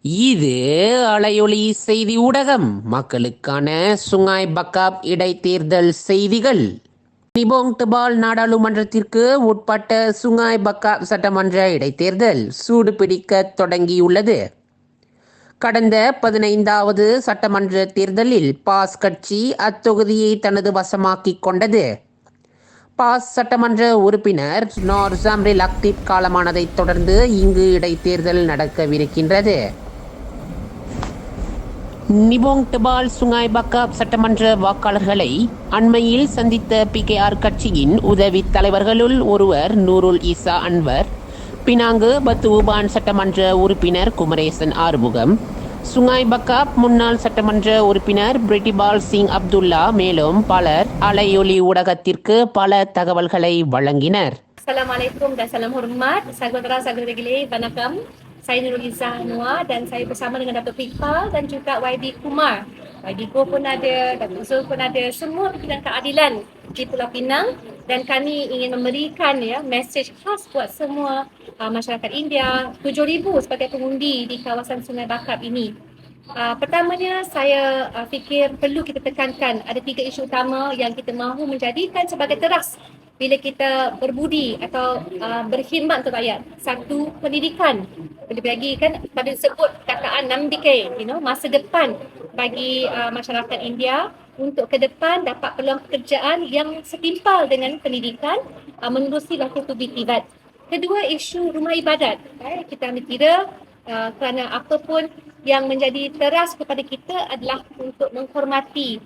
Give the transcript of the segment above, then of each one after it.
இது அலையொலி செய்தி ஊடகம். மக்களுக்கான சுங்காய் பக்காப் இடைத்தேர்தல் செய்திகள். நிபோங் தபால் நாடாளுமன்றத்திற்கு உட்பட்ட சுங்காய் பக்காப் சட்டமன்ற இடைத்தேர்தல் சூடு பிடிக்க தொடங்கியுள்ளது. கடந்த 15வது சட்டமன்ற தேர்தலில் பாஸ் கட்சி அத்தொகுதியை தனது வசமாக்கிக் கொண்டது. பாஸ் சட்டமன்ற உறுப்பினர் நோர் ஜாம்ரில் அக்டிப் காலமானதைத் தொடர்ந்து இங்கு இடைத்தேர்தல் நடக்கவிருக்கின்றது. நிபோங் தபால் சுங்காய் பக்காப் சட்டமன்ற வாக்காளர்களை அண்மையில் சந்தித்த PKR கட்சியின் உதவி தலைவர்களுள் ஒருவர் நூருல் ஈசா அன்வர், பினாங்கு பத்துபான் சட்டமன்ற உறுப்பினர் குமரேசன் ஆறுமுகம், சுங்காய் பக்காப் முன்னாள் சட்டமன்ற உறுப்பினர் பிரிட்டிபால் சிங் அப்துல்லா மேலும் பலர் அலையொலி ஊடகத்திற்கு பல தகவல்களை வழங்கினர். Assalamualaikum dan salam hormat saudara-saudari Banakam. Saya Nurul Izzah Anwar dan saya bersama dengan Datuk Pikpal dan juga YB Kumar. YB Go pun ada, Datuk Zul pun ada, semua pimpinan keadilan di Pulau Pinang, dan kami ingin memberikan mesej khas buat semua masyarakat India, 7,000 sebagai pengundi di kawasan Sungai Bakap ini. Pertamanya saya fikir perlu kita tekankan ada 3 isu utama yang kita mahu menjadikan sebagai teras bila kita berbudi atau berkhidmat untuk rakyat. Satu, pendidikan. Lebih lagi kan pada sebut kataan 6 masa depan bagi masyarakat India untuk ke depan dapat peluang pekerjaan yang setimpal dengan pendidikan menerusi laku tubi tibat. Kedua, isu rumah ibadat. Kita ambil kira kerana apa pun yang menjadi teras kepada kita adalah untuk menghormati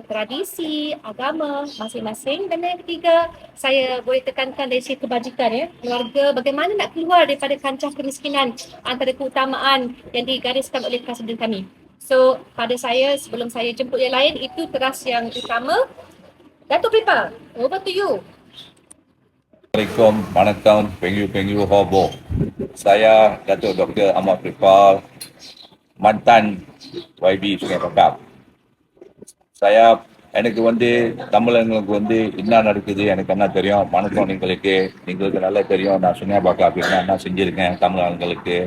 tradisi, agama masing-masing. Dan yang ketiga, saya boleh tekankan dari sisi kebajikan keluarga, bagaimana nak keluar daripada kancah kemiskinan antara keutamaan yang digariskan oleh Presiden kami. So, pada saya, sebelum saya jemput yang lain, itu teras yang utama. Datuk Pripal, over to you. Assalamualaikum, வணக்கம், pengiu hobo. Saya Datuk Dr. Ahmad Pripal, mantan YB Sungai Bakap. saya எனக்கு தமிழங்களுக்கு என்ன நடக்குது எனக்கு என்ன தெரியும். வணக்கம் നിങ്ങൾക്ക് நல்லா தெரியும். நான் சுங்கை பாக்காப் என்ன செஞ்சிருக்கேன் தமிழர்களுக்கு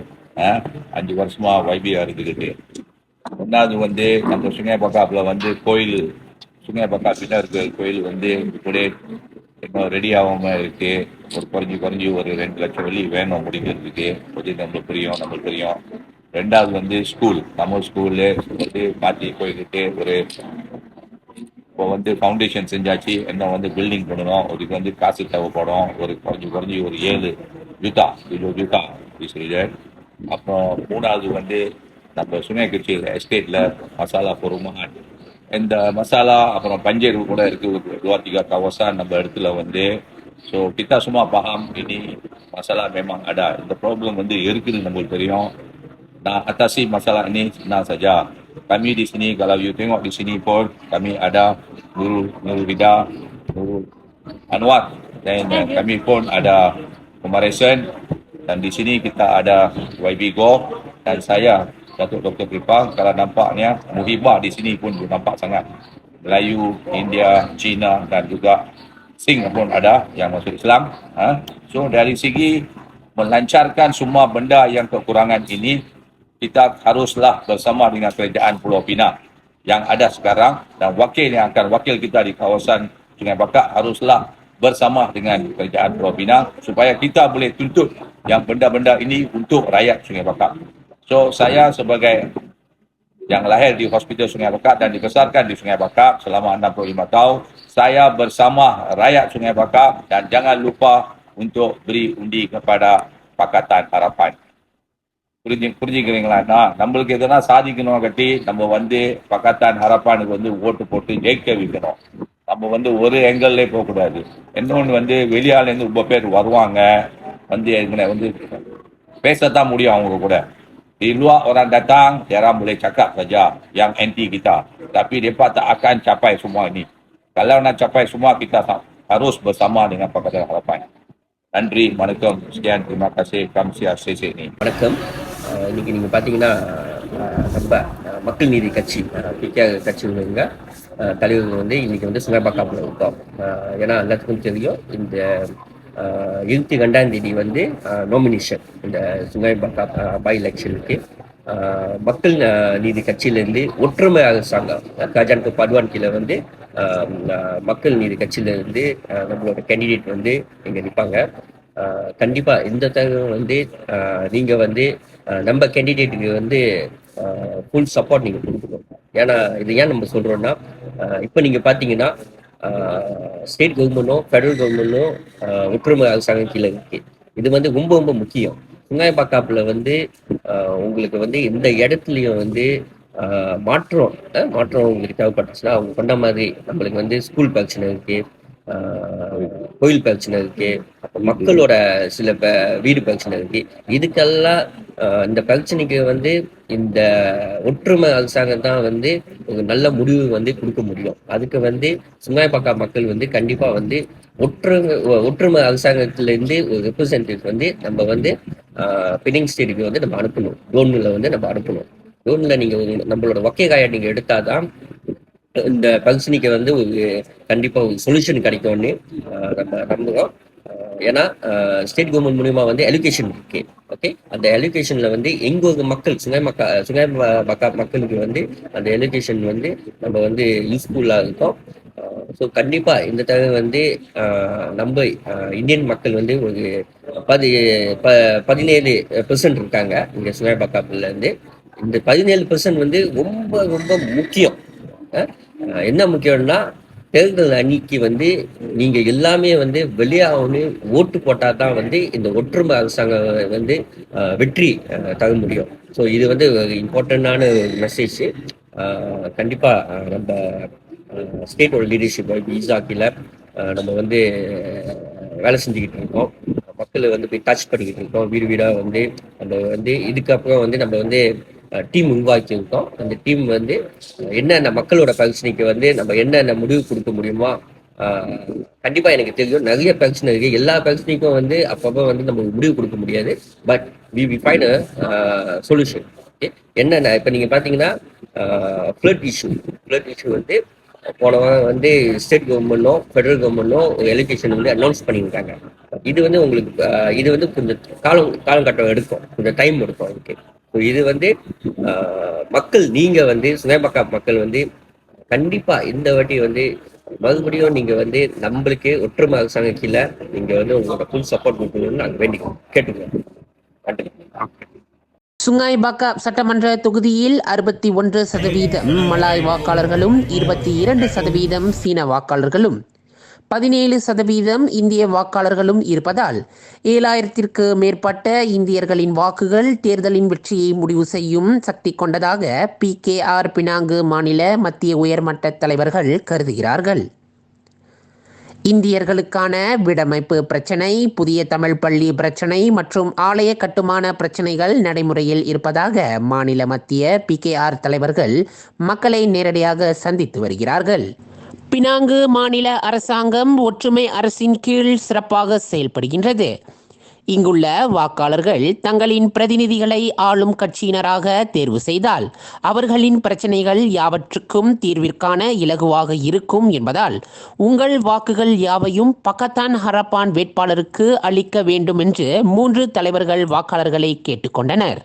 5 வருஷமா வைபியா இருந்துக்கிட்டு. ஒன்றாவது நம்ம சுங்கை பாக்காப்ல கோயில் சுங்கை பாக்காப்பிட்ட இருக்கிற கோயில் இப்படியே இன்னும் ரெடி ஆகாம இருக்கு. ஒரு குறைஞ்சி ஒரு 2 லட்சம் வெள்ளி வேணும் முடிக்கிறதுக்கு. நம்மளுக்கு தெரியும். ரெண்டாவது ஸ்கூல், தமிழ் ஸ்கூலு மாற்றி போய்கிட்டு ஒரு இப்போ ஃபவுண்டேஷன் செஞ்சாச்சு. என்ன பில்டிங் பண்ணணும். அதுக்கு காசு தேவைப்படும். ஒரு குறைஞ்சி ஒரு 7 யூட்டா சொல்லிடு. அப்புறம் மூணாவது நம்ம சுனை கட்சி எஸ்டேட்ல மசாலா பொறுமான் இந்த மசாலா அப்புறம் பஞ்சேரு கூட இருக்கு. 2-3 kawasan நம்ம இடத்துல so kita semua paham ini masalah memang ada. இந்த ப்ராப்ளம் இருக்குன்னு நம்மளுக்கு தெரியும். Nah, atasi masalah ini senang saja. Kami di sini, kalau you tengok di sini pun, kami ada Nurul Hida, Nurul Anwar, dan kami pun ada Kumaresan, dan di sini kita ada YB Go, dan saya, Datuk Dr. Pripal. Kalau nampaknya, Muhibah di sini pun nampak sangat. Melayu, India, Cina, dan juga Sing pun ada yang masuk Islam. So, dari segi melancarkan semua benda yang kekurangan ini, kita haruslah bersama dengan kerajaan Pulau Pinang yang ada sekarang dan wakil yang akan wakil kita di kawasan Sungai Bakap haruslah bersama dengan kerajaan Pulau Pinang supaya kita boleh tuntut yang benda-benda ini untuk rakyat Sungai Bakap. So, saya sebagai yang lahir di Hospital Sungai Bakap dan dibesarkan di Sungai Bakap selama 65 tahun, saya bersama rakyat Sungai Bakap dan jangan lupa untuk beri undi kepada Pakatan Harapan. புரிஞ்சுக்கிறீங்களா? நம்மளுக்கு எதனா சாதிக்கணும் கட்டி நம்ம பக்கத்தான் ஹரப்பானுக்கு ஓட்டு போட்டு ஜெயிக்க வைக்கணும். நம்ம ஒரு ஏங்கல்லே போகக்கூடாது. இன்னொன்று வெளியாலேருந்து ரொம்ப பேர் வருவாங்க. பேசத்தான் முடியும் அவங்க கூட. Di luar orang datang, jarang boleh cakap saja yang anti kita. Tapi mereka tak akan capai semua ini. Kalau nak capai semua, kita harus bersama dengan Pakatan Harapan. நன்றி, வணக்கம், sekian, terima kasih. Kamsia CC ni. வணக்கம். இன்னைக்கு நீங்கள் பார்த்தீங்கன்னா நம்ம மக்கள் நீதி கட்சி PKR கட்சிங்க தலைவர் இன்னைக்கு சுங்கை பாக்காப்பில் இருக்கோம். ஏன்னா எல்லாத்துக்கும் தெரியும் இந்த 22ஆம் தேதி நாமினேஷன் இந்த சுங்கை பாக்காப் பை எலெக்ஷனுக்கு மக்கள் நீதி கட்சியிலேருந்து ஒற்றுமை அரசாங்கம் கஜான்கு பட்வான் கீழே வந்து மக்கள் நீதி கட்சியிலேருந்து நம்மளோட கேண்டிடேட் வந்து இங்கே நிற்பாங்க. கண்டிப்பாக இந்த தகவல் வந்து நீங்கள் வந்து நம்ம கேண்டிடேட்டுக்கு வந்து ஃபுல் சப்போர்ட் நீங்கள் கொடுக்கணும். ஏன்னா இது ஏன் நம்ம சொல்கிறோன்னா, இப்போ நீங்கள் பார்த்தீங்கன்னா ஸ்டேட் கவர்மெண்ட்டும் ஃபெடரல் கவர்மெண்ட்டும் ஒற்றுமை அரசாங்கம் கீழே இருக்கு. இது வந்து ரொம்ப ரொம்ப முக்கியம். சுங்காய்பாக்காப்புல வந்து உங்களுக்கு வந்து இந்த இடத்துலையும் வந்து மாற்றம் உங்களுக்கு தேவைப்பட்டுச்சுன்னா, அவங்க சொன்ன மாதிரி நம்மளுக்கு வந்து ஸ்கூல் பிரச்சனை இருக்கு, கோயில் பிரச்சனை இருக்கு, மக்களோட சில வீடு பிரச்சனை இருக்கு. இதுக்கெல்லாம் இந்த பிரச்சனைக்கு வந்து இந்த ஒற்றுமை அரசாங்கம் தான் வந்து ஒரு நல்ல முடிவு வந்து கொடுக்க முடியும். அதுக்கு வந்து சுங்காய்பாக்கா மக்கள் வந்து கண்டிப்பா வந்து ஒற்றுமை அரசாங்கத்திலேருந்து ஒரு ரெப்ரசன்டேட்டிவ் வந்து நம்ம வந்து பினிங் ஸ்டேட்டுக்கு வந்து நம்ம அனுப்பணும். டோன்ல வந்து நம்ம அனுப்பணும். டோன்ல நீங்க நம்மளோட வக்கைகாயை நீங்க எடுத்தாதான் இந்த பிரச்சனைக்கு வந்து ஒரு கண்டிப்பா ஒரு சொல்யூஷன் கிடைக்கும்னு நம்ம நம்புறோம். ஏன்னா ஸ்டேட் கவர்மெண்ட் மூலியமா வந்து எஜுகேஷன் இருக்கு. ஓகே, அந்த எஜுகேஷன்ல வந்து எங்க மக்கள் சுங்காய்பாக்கா மக்களுக்கு வந்து அந்த எஜுகேஷன் வந்து நம்ம வந்து யூஸ்ஃபுல்லா இருக்கும். ஸோ கண்டிப்பா இந்த தடவை வந்து நம்ம இந்தியன் மக்கள் வந்து ஒரு 17% இருக்காங்க இங்க சுங்காய்பாக்காப்புல இருந்து. இந்த 17% வந்து ரொம்ப ரொம்ப முக்கியம். என்ன முக்கியம்னா, தேர்தல் அன்னைக்கு வந்து நீங்க எல்லாமே வந்து வெளியாகணும், ஓட்டு போட்டா தான் வந்து இந்த ஒற்றுமை அரசாங்கம் வந்து வெற்றி தர முடியும். ஸோ இது வந்து ஒரு இம்பார்ட்டண்டான மெசேஜ். கண்டிப்பா நம்ம ஸ்டேட்டோட லீடர்ஷிப் ஈஸா கீழே நம்ம வந்து வேலை செஞ்சுக்கிட்டு இருக்கோம். மக்களை வந்து போய் டச் பண்ணிக்கிட்டு இருக்கோம். வீடு வீடாக வந்து நம்ம வந்து இதுக்கப்புறம் வந்து நம்ம வந்து டீம் உருவாக்கி இருக்கோம். அந்த டீம் வந்து என்னென்ன மக்களோட பிரச்சனைக்கு வந்து நம்ம என்னென்ன முடிவு கொடுக்க முடியுமோ, கண்டிப்பா எனக்கு தெரியும் நிறைய பிரச்சனை இருக்கு. எல்லா பிரச்சனைக்கும் வந்து அப்பப்போ வந்து நம்ம முடிவு கொடுக்க முடியாது. But we find solution. என்னென்ன இப்போ நீங்க பாத்தீங்கன்னா ஃப்ளட் இஷ்யூ வந்து போன வாரம் வந்து ஸ்டேட் கவர்மெண்ட்டும் ஃபெடரல் கவர்மெண்ட்டும் ஒரு எஜுகேஷன் வந்து அனௌன்ஸ் பண்ணியிருக்காங்க. இது வந்து உங்களுக்கு இது வந்து கொஞ்சம் காலகட்டம் எடுக்கும், கொஞ்சம் டைம் எடுக்கும் அதுக்கு. ஸோ இது வந்து மக்கள் நீங்க வந்து சுங்காய்பாக்கா மக்கள் வந்து கண்டிப்பா இந்த வாட்டி வந்து மறுபடியும் நீங்க வந்து நம்மளுக்கு ஒற்றுமை அரசாங்க கீழே நீங்க வந்து உங்களோட ஃபுல் சப்போர்ட் கொடுக்கணும்னு நாங்கள் வேண்டி கேட்டுக்கிறோம். சுங்காய்பாக்கா சட்டமன்ற தொகுதியில் 61% மலாய் வாக்காளர்களும் 22% சீன வாக்காளர்களும் 17% இந்திய வாக்காளர்களும் இருப்பதால் 7000ற்கு மேற்பட்ட இந்தியர்களின் வாக்குகள் தேர்தலின் வெற்றியை முடிவு செய்யும் சக்தி கொண்டதாக PKR பினாங்கு மாநில மத்திய உயர்மட்ட தலைவர்கள் கருதுகிறார்கள். இந்தியர்களுக்கான வீடமைப்பு பிரச்சினை, புதிய தமிழ் பள்ளி பிரச்சினை மற்றும் ஆலய கட்டுமான பிரச்சினைகள் நடைமுறையில் இருப்பதாக மாநில மத்திய PKR தலைவர்கள் மக்களை நேரடியாக சந்தித்து வருகிறார்கள். பினாங்கு மாநில அரசாங்கம் ஒற்றுமை அரசின் கீழ் சிறப்பாக செயல்படுகின்றது. இங்குள்ள வாக்காளர்கள் தங்களின் பிரதிநிதிகளை ஆளும் கட்சியினராக தேர்வு செய்தால் அவர்களின் பிரச்சனைகள் யாவற்றுக்கும் தீர்விற்கான இலகுவாக இருக்கும் என்பதால் உங்கள் வாக்குகள் யாவையும் பக்கத்தான் ஹரப்பான் வேட்பாளருக்கு அளிக்க வேண்டும் என்று 3 தலைவர்கள் வாக்காளர்களை கேட்டுக்கொண்டனர்.